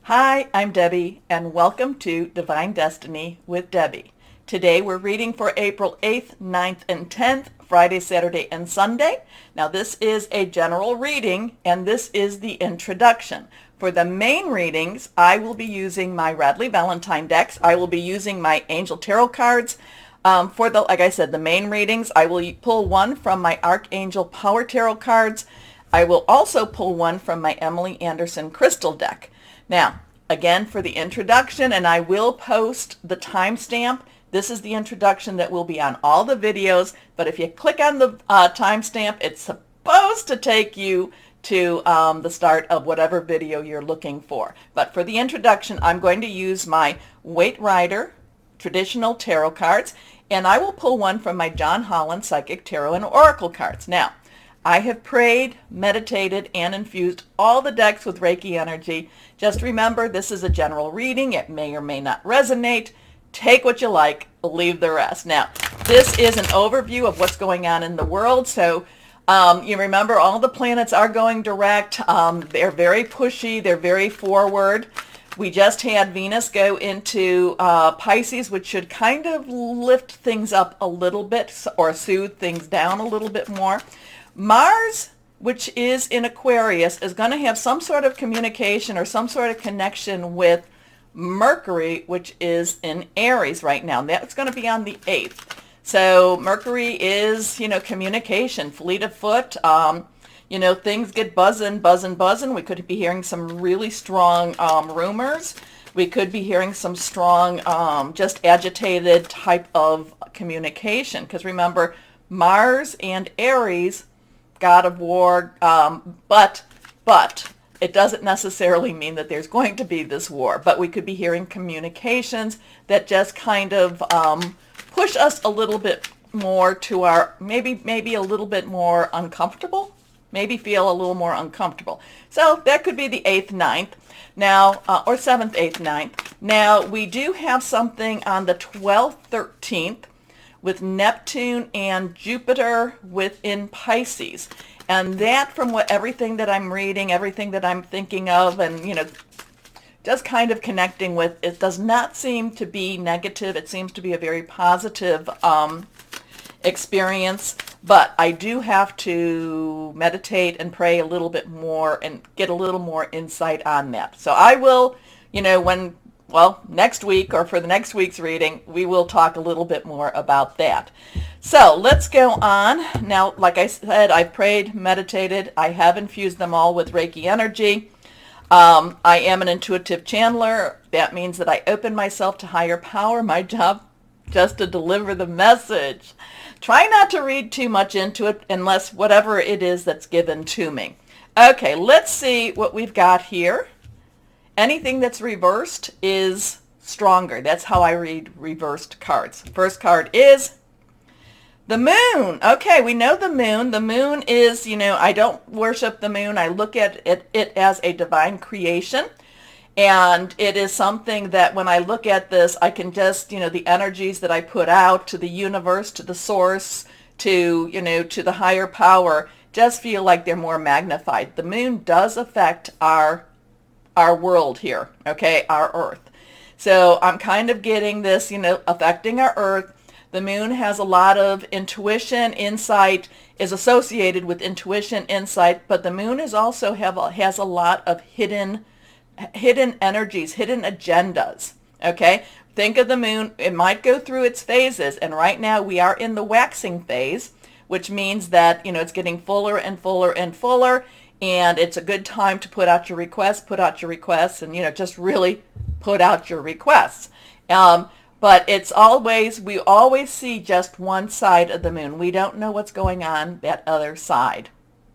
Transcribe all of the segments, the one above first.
Hi, I'm Debbie, and welcome to Divine Destiny with Debbie. Today we're reading for April 8th, 9th, and 10th, Friday, Saturday, and Sunday. Now this is a general reading, and this is the introduction. For the main readings, I will be using my Radley Valentine decks. I will be using my Angel Tarot cards. Like I said, the main readings, I will pull one from my Archangel Power Tarot cards. I will also pull one from my Emily Anderson Crystal deck. Now, again, for the introduction, and I will post the timestamp. This is the introduction that will be on all the videos, but if you click on the timestamp, it's supposed to take you to the start of whatever video you're looking for. But for the introduction, I'm going to use my Waite Rider traditional tarot cards, and I will pull one from my John Holland Psychic Tarot and Oracle cards. Now, I have prayed, meditated, and infused all the decks with Reiki energy. Just remember, this is a general reading. It may or may not resonate. Take what you like, leave the rest. Now, this is an overview of what's going on in the world. So you remember all the planets are going direct. They're very pushy. They're very forward. We just had Venus go into Pisces, which should kind of lift things up a little bit or soothe things down a little bit more. Mars, which is in Aquarius, is going to have some sort of communication or some sort of connection with Mercury, which is in Aries right now. That's going to be on the 8th. So Mercury is, communication, fleet of foot. Things get buzzing. We could be hearing some really strong rumors. We could be hearing some strong, just agitated type of communication. Because remember, Mars and Aries, God of War, but it doesn't necessarily mean that there's going to be this war. But we could be hearing communications that just kind of push us a little bit more to our, maybe a little bit more uncomfortable. Maybe feel a little more uncomfortable. So that could be the 8th, 9th. Now, or 7th, 8th, 9th. Now, we do have something on the 12th, 13th with Neptune and Jupiter within Pisces. And that, from everything that I'm reading, everything that I'm thinking of, and, just kind of connecting with, it does not seem to be negative. It seems to be a very positive experience. But I do have to meditate and pray a little bit more and get a little more insight on that. So I will, next week or for the next week's reading, we will talk a little bit more about that. So let's go on. Now, like I said, I've prayed, meditated. I have infused them all with Reiki energy. I am an intuitive channeler. That means that I open myself to higher power. My job just to deliver the message. Try not to read too much into it unless whatever it is that's given to me. Okay, let's see what we've got here. Anything that's reversed is stronger. That's how I read reversed cards. First card is the moon. Okay, we know the moon. The moon is, I don't worship the moon. I look at it as a divine creation. And it is something that when I look at this, I can just, the energies that I put out to the universe, to the source, to the higher power, just feel like they're more magnified. The moon does affect our world here, okay, our Earth. So I'm kind of getting this, affecting our Earth. The moon has a lot of intuition, insight, is associated with intuition, insight, but the moon is also has a lot of hidden energies, hidden agendas, okay? Think of the moon, it might go through its phases, and right now we are in the waxing phase, which means that, it's getting fuller and fuller and fuller, and it's a good time to put out your requests, and, just really put out your requests. But we always see just one side of the moon. We don't know what's going on that other side.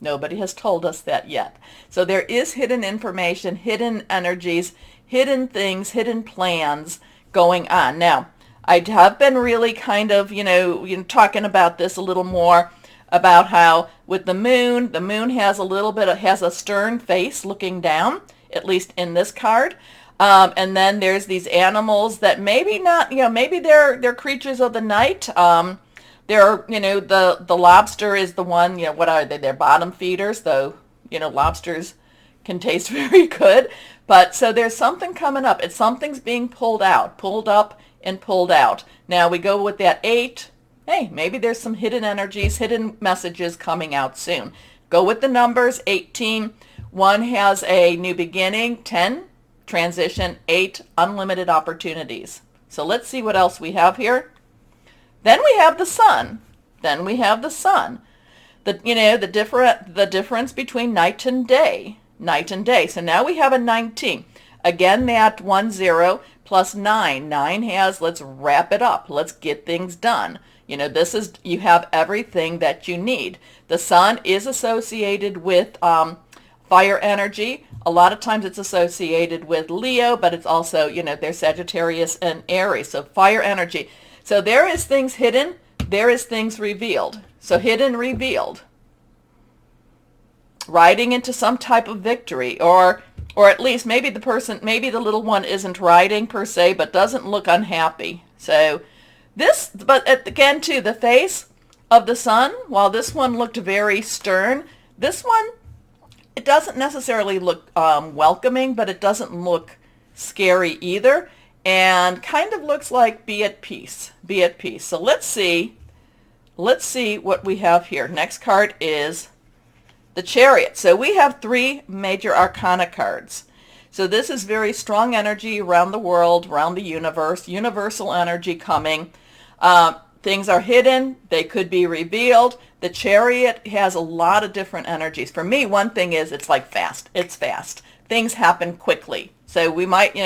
Nobody has told us that yet. So there is hidden information, hidden energies, hidden things, hidden plans going on. Now, I have been really kind of, talking about this a little more about how with the moon has has a stern face looking down, at least in this card. And then there's these animals that maybe not, maybe they're creatures of the night. The lobster is the one, what are they? They're bottom feeders, though, lobsters can taste very good. But so there's something coming up. Something's being pulled out, pulled up and pulled out. Now we go with that 8. Hey, maybe there's some hidden energies, hidden messages coming out soon. Go with the numbers. 18. 1 has a new beginning. 10, transition. 8, unlimited opportunities. So let's see what else we have here. Then we have the sun. Then we have the sun. The difference between night and day. Night and day. So now we have a 19. Again, that 10 plus 9. 9 has, let's wrap it up. Let's get things done. You have everything that you need. The sun is associated with fire energy. A lot of times it's associated with Leo, but it's also, there's Sagittarius and Aries. So fire energy. So there is things hidden. There is things revealed. So hidden, revealed. Riding into some type of victory, or at least maybe the little one isn't riding per se, but doesn't look unhappy. So but again too, the face of the sun, while this one looked very stern, this one, it doesn't necessarily look welcoming, but it doesn't look scary either, and kind of looks like be at peace, be at peace. So let's see what we have here. Next card is the Chariot. So we have 3 major arcana cards. So this is very strong energy around the world, around the universe, universal energy coming. Things are hidden. They could be revealed. The Chariot has a lot of different energies. For me, one thing is it's like fast. It's fast. Things happen quickly. So we might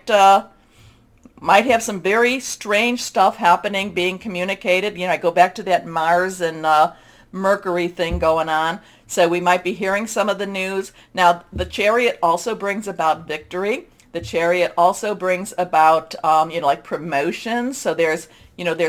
have some very strange stuff happening, being communicated. I go back to that Mars and Mercury thing going on. So we might be hearing some of the news. Now, the Chariot also brings about victory. The Chariot also brings about, like promotions. So there's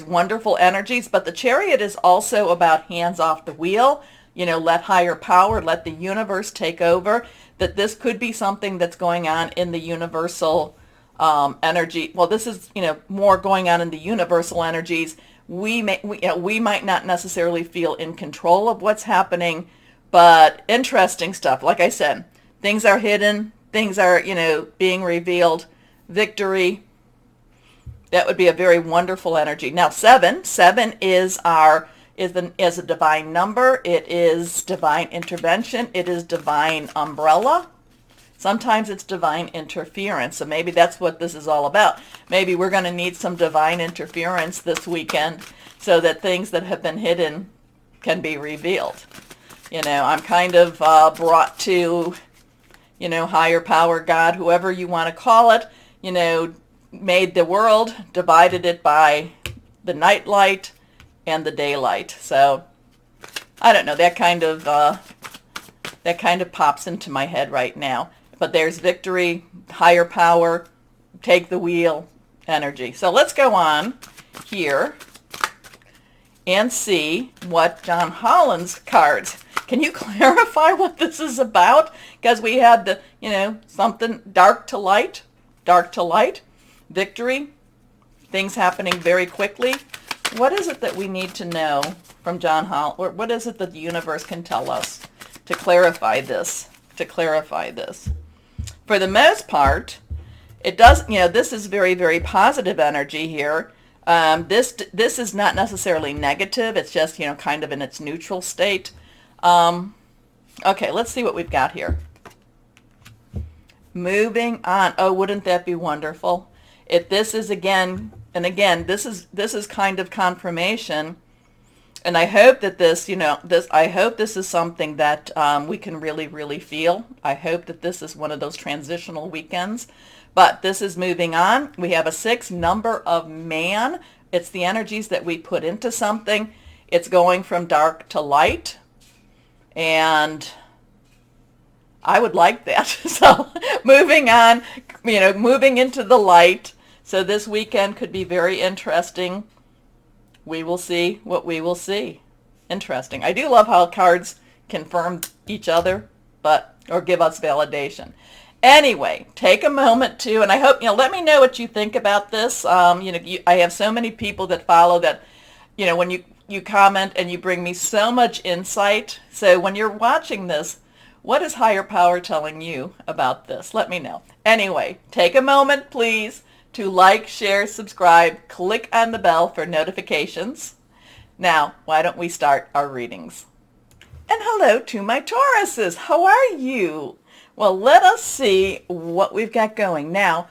wonderful energies. But the Chariot is also about hands off the wheel. Let higher power, let the universe take over. That this could be something that's going on in the universal energy. Well, this is, more going on in the universal energies. We might not necessarily feel in control of what's happening, but interesting stuff. Like I said, things are hidden, things are, being revealed, victory. That would be a very wonderful energy. Now, 7 is a divine number. It is divine intervention. It is divine umbrella. Sometimes it's divine interference. So maybe that's what this is all about. Maybe we're going to need some divine interference this weekend so that things that have been hidden can be revealed. I'm kind of brought to, higher power, God, whoever you want to call it, made the world, divided it by the night light and the daylight. So I don't know, that kind of pops into my head right now. But there's victory, higher power, take the wheel, energy. So let's go on here and see what John Holland's cards. Can you clarify what this is about? Because we had the, something dark to light, victory, things happening very quickly. What is it that we need to know from John Holland? Or what is it that the universe can tell us to clarify this? For the most part, it does, this is very, very positive energy here. This is not necessarily negative. It's just, kind of in its neutral state. Okay, let's see what we've got here. Moving on. Oh, wouldn't that be wonderful? This is kind of confirmation. And I hope that I hope this is something that we can really, really feel. I hope that this is one of those transitional weekends. But this is moving on. We have a 6, number of man. It's the energies that we put into something. It's going from dark to light. And I would like that. So moving on, moving into the light. So this weekend could be very interesting. We will see what we will see. Interesting. I do love how cards confirm each other, or give us validation. Anyway, take a moment to, and I hope, let me know what you think about this. I have so many people that follow that, when you comment and you bring me so much insight. So when you're watching this, What is higher power telling you about this? Let me know. Anyway, take a moment, please, to like, share, subscribe, click on the bell for notifications. Now, why don't we start our readings? And hello to my Tauruses. How are you? Well, let us see what we've got going. Now,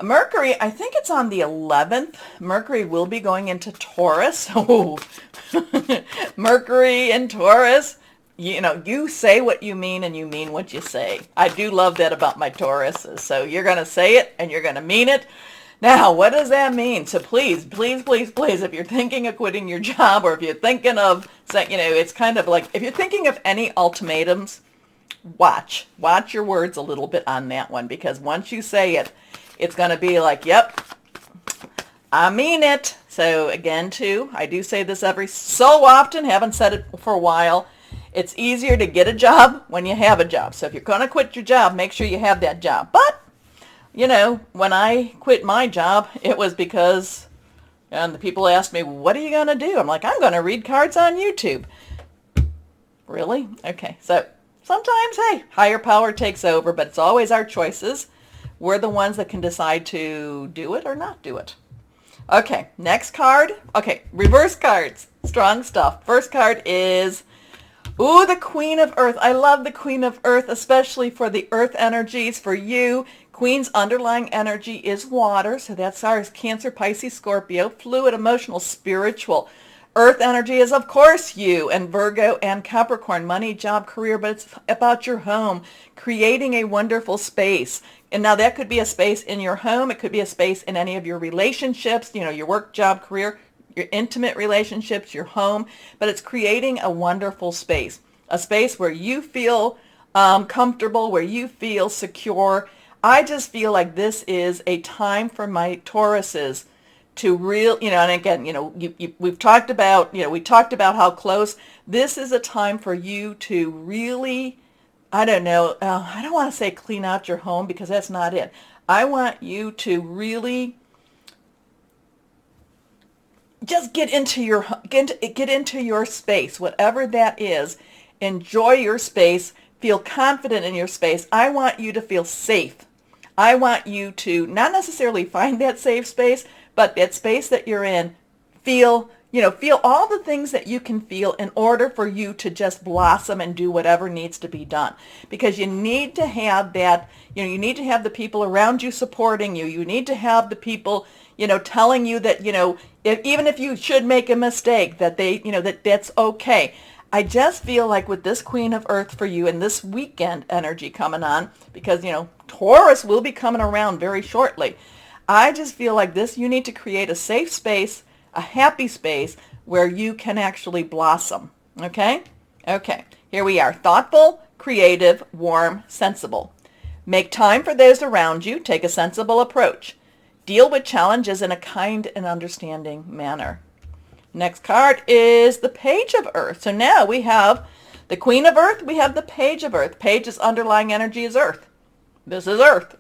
Mercury, I think it's on the 11th. Mercury will be going into Taurus. Oh, Mercury in Taurus. You know, you say what you mean and you mean what you say. I do love that about my Tauruses. So you're going to say it and you're going to mean it. Now, what does that mean? So please, please, please, please, if you're thinking of quitting your job or if you're thinking of, you know, it's kind of like, if you're thinking of any ultimatums, watch your words a little bit on that one, because once you say it, it's going to be like, yep, I mean it. So again, too, I do say this every so often, haven't said it for a while. It's easier to get a job when you have a job. So if you're going to quit your job, make sure you have that job. But, you know, when I quit my job, it was because, and the people asked me, what are you going to do? I'm like, I'm going to read cards on YouTube. Really? Okay. So sometimes, hey, higher power takes over, but it's always our choices. We're the ones that can decide to do it or not do it. Okay, next card. Okay, reverse cards. Strong stuff. First card is, ooh, the Queen of Earth. I love the Queen of Earth, especially for the earth energies for you. Queen's underlying energy is water, so that's ours. Cancer, Pisces, Scorpio, fluid, emotional, spiritual. Earth energy is, of course, you and Virgo and Capricorn, money, job, career, but it's about your home, creating a wonderful space. And now that could be a space in your home. It could be a space in any of your relationships, you know, your work, job, career, your intimate relationships, your home. But it's creating a wonderful space, a space where you feel comfortable, where you feel secure. I just feel like this is a time for my Tauruses to you know, and again, you know, we've talked about, you know, we talked about how close. This is a time for you to really, I don't know, I don't want to say clean out your home because that's not it. I want you to really just get into your space, whatever that is. Enjoy your space. Feel confident in your space. I want you to feel safe. I want you to not necessarily find that safe space, but that space that you're in, feel all the things that you can feel in order for you to just blossom and do whatever needs to be done. Because you need to have that, you know, you need to have the people around you supporting you. You need to have the people, you know, telling you that, you know, even if you should make a mistake, that they, you know, that's okay. I just feel like with this Queen of Earth for you and this weekend energy coming on, because, you know, Taurus will be coming around very shortly. I just feel like this, you need to create a safe space, a happy space where you can actually blossom. Okay? Okay. Here we are. Thoughtful, creative, warm, sensible. Make time for those around you. Take a sensible approach. Deal with challenges in a kind and understanding manner. Next card is the Page of Earth. So now we have the Queen of Earth. We have the Page of Earth. Page's underlying energy is Earth. This is Earth.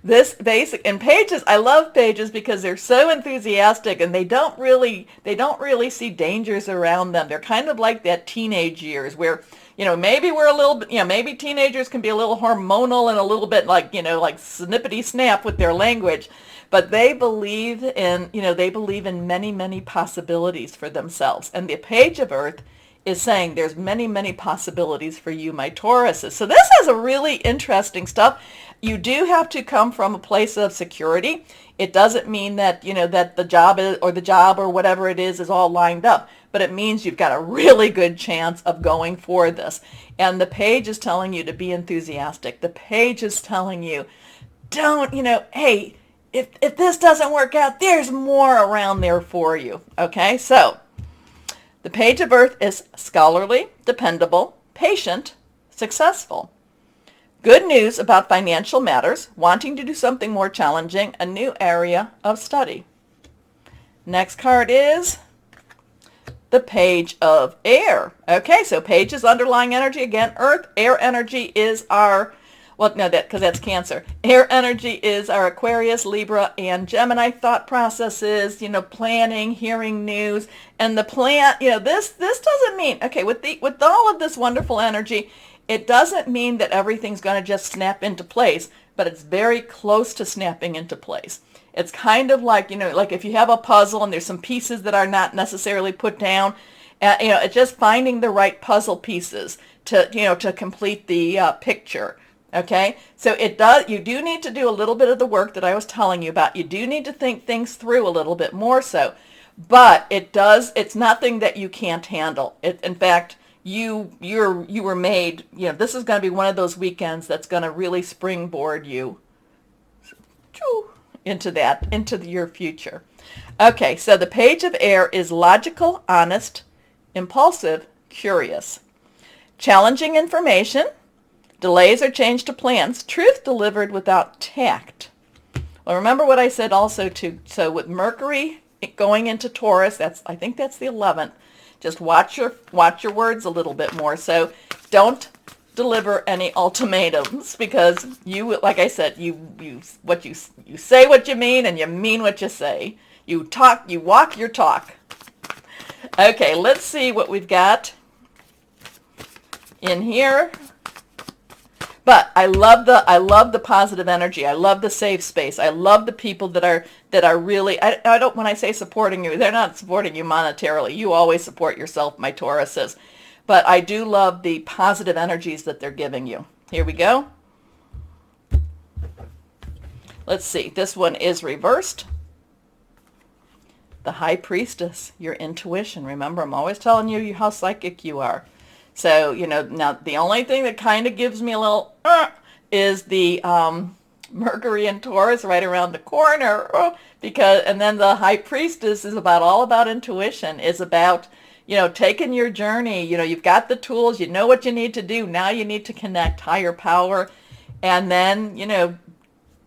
This basic, and pages, I love pages because they're so enthusiastic and they don't really see dangers around them. They're kind of like that teenage years where, you know, maybe we're a little bit, you know, maybe teenagers can be a little hormonal and a little bit like, you know, like snippety snap with their language, but they believe in, you know, they believe in many, many possibilities for themselves. And the Page of Earth is saying there's many, many possibilities for you, my Tauruses. So this is a really interesting stuff. You do have to come from a place of security. It doesn't mean that, you know, that the job or whatever it is all lined up, but it means you've got a really good chance of going for this. And the Page is telling you to be enthusiastic. The Page is telling you, don't, you know, hey, if this doesn't work out, there's more around there for you. Okay, so the Page of Earth is scholarly, dependable, patient, successful. Good news about financial matters, wanting to do something more challenging, a new area of study. Next card is the Page of Air. Okay, so Page is underlying energy. Again, Earth. Air energy is our, well, no, because that's Cancer. Air energy is our Aquarius, Libra, and Gemini thought processes, you know, planning, hearing news, and the plan, you know, this doesn't mean, okay, with all of this wonderful energy, It doesn't mean that everything's going to just snap into place, but it's very close to snapping into place. It's kind of like, like if you have a puzzle and there's some pieces that are not necessarily put down, it's just finding the right puzzle pieces to complete the picture. Okay, so you do need to do a little bit of the work that I was telling you about. You do need to think things through a little bit more so, but it's nothing that you can't handle. In fact, you were made, this is going to be one of those weekends that's going to really springboard you into your future. Okay, so the page of air is logical, honest, impulsive, curious. Challenging information, delays or change to plans, truth delivered without tact. Well, remember what I said also too. So with Mercury going into Taurus, I think that's the 11th. Just watch your words a little bit more. So don't deliver any ultimatums, because you, like I said, you say what you mean and you mean what you say. You walk your talk. Okay, let's see what we've got in here. But I love the positive energy. I love the safe space. I love the people that are really, I don't, when I say supporting you, they're not supporting you monetarily. You always support yourself, my Tauruses. But I do love the positive energies that they're giving you. Here we go. Let's see. This one is reversed. The High Priestess, your intuition. Remember, I'm always telling you how psychic you are. So, now the only thing that kind of gives me a little is the Mercury and Taurus right around the corner, and then the High Priestess is all about intuition, is about, taking your journey. You've got the tools, you know what you need to do. Now you need to connect higher power, and then,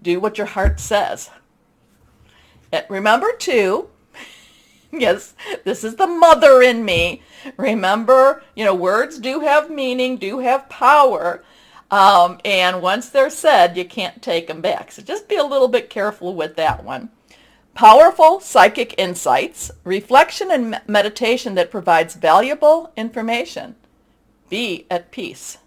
do what your heart says. Remember too, yes, this is the mother in me. Remember, words do have meaning, do have power. And once they're said, you can't take them back. So just be a little bit careful with that one. Powerful psychic insights, reflection and meditation that provides valuable information. Be at peace.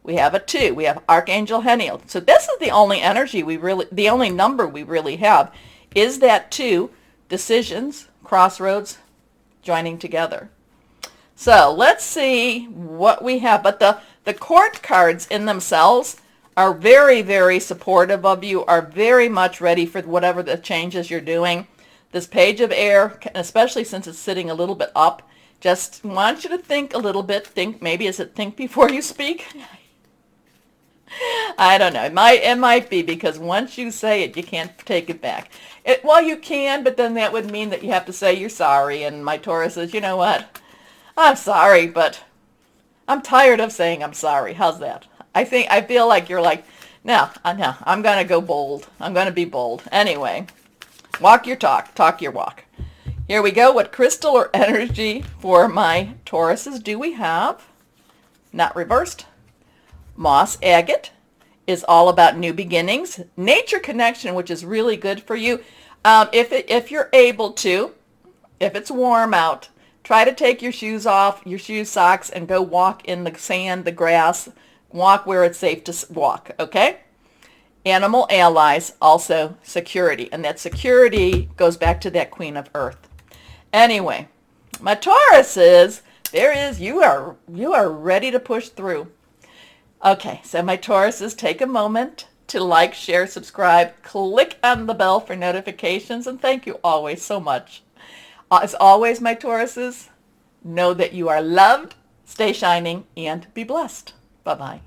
We have a 2. We have Archangel Heniel. So this is the only energy the only number we really have is that 2, decisions, crossroads, joining together. So let's see what we have. But the court cards in themselves are very, very supportive of you, are very much ready for whatever the changes you're doing. This page of air, especially since it's sitting a little bit up, just want you to think a little bit. Think before you speak? I don't know. It might be, because once you say it, you can't take it back. Well, you can, but then that would mean that you have to say you're sorry. And my Taurus says, you know what? I'm sorry, but I'm tired of saying I'm sorry. How's that? I feel like you're like, no, I'm going to go bold. I'm going to be bold. Anyway, walk your talk, talk your walk. Here we go. What crystal or energy for my Tauruses do we have? Not reversed. Moss agate is all about new beginnings. Nature connection, which is really good for you. If you're able to, if it's warm out, try to take your shoes off, your shoes, socks, and go walk in the sand, the grass. Walk where it's safe to walk, okay? Animal allies, also security. And that security goes back to that Queen of Earth. Anyway, my Tauruses, you are ready to push through. Okay, so my Tauruses, take a moment to like, share, subscribe, click on the bell for notifications, and thank you always so much. As always, my Tauruses, know that you are loved, stay shining, and be blessed. Bye-bye.